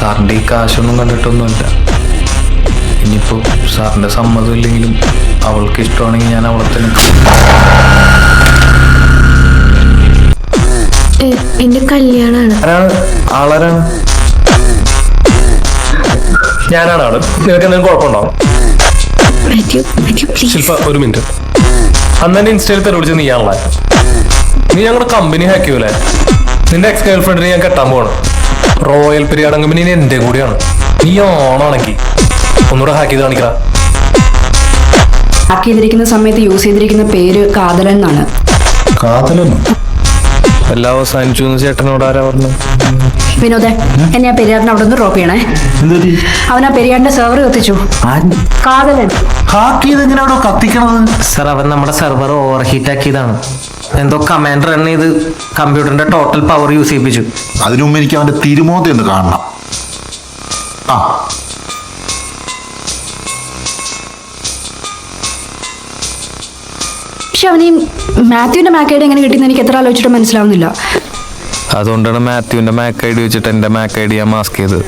സാറിൻ്റെ ഈ കാശൊന്നും കണ്ടിട്ടൊന്നുമില്ല. ഇനിയിപ്പോൾ സാറിൻ്റെ സമ്മതം ഇല്ലെങ്കിലും അവൾക്ക് ഇഷ്ടമാണെങ്കിൽ ഞാൻ അവളെ തന്നെ. എന്റെ കല്യാണാണ്. ആളാരാണ്? ഞാനാണ് ആള്. നിനക്ക് എന്തെങ്കിലും കുഴപ്പമുണ്ടോ? ശില്പ, ഒരു മിനിറ്റ്. അന്ന് തന്നെ ഇൻസ്റ്റയിൽ തെളിവിളിച്ച് നീയാണല്ലേ? നീ ഞങ്ങളുടെ കമ്പനി ഹാക്ക് ചെയ്യൂലേ? നിന്റെ എക്സ് ഗേൾ ഫ്രണ്ടിനെ ഞാൻ കെട്ടാൻ പോവാണ്. റോയൽ പീരിയഡ് കമ്പനി എന്റെ കൂടിയാണ്. നീ ഓണാണെങ്കിൽ ഒന്നുകൂടെ ഹാക്ക് ചെയ്ത് കാണിക്കടാ. ഹാക്ക് ചെയ്തിരിക്കുന്ന സമയത്ത് യൂസ് ചെയ്തിരിക്കുന്ന പേര് കാതലൻ എന്നാണ്. കാതലൊന്നും എല്ലാം അവസാനിച്ചു എന്ന് ചേട്ടനോട് ആരാ പറഞ്ഞു? വിനോദേ, എന്നെ ആ പെരിയാറിനെ അവിടെ നിന്ന് ഡ്രോപ്പ് ചെയ്യണേ. അവൻ ആ പെരിയാറിന്റെ സെർവർ കത്തിച്ചു. കാതലൻ ഹാക്ക് ചെയ്ത് എങ്ങനെയാണോ കത്തിക്കണത്? സർ, അവൻ നമ്മുടെ സെർവർ ഓവർ ഹീറ്റ് ആക്കിയതാണ്. എന്തോ കമാൻഡ് റൺ ചെയ്ത് കമ്പ്യൂട്ടറിന്റെ ടോട്ടൽ പവർ യൂസ് ചെയ്യിപ്പിച്ചു. അതിനു മുമ്പ് എനിക്ക് അവന്റെ തിരുമോത ഒന്ന് കാണണം. ആ പക്ഷെ അവന് മാത്യുവിന്റെ മാക്ക് ഐഡി എങ്ങനെ കിട്ടിയെന്ന് എനിക്ക് എത്ര ആലോചിച്ചിട്ട് മനസ്സിലാവുന്നില്ല. അതുകൊണ്ടാണ് മാത്യുവിന്റെ മാക്ക് ഐ ഡി വെച്ചിട്ട് എന്റെ മാക്ക് ഐ ഡി ഞാൻ മാസ്ക് ചെയ്തത്.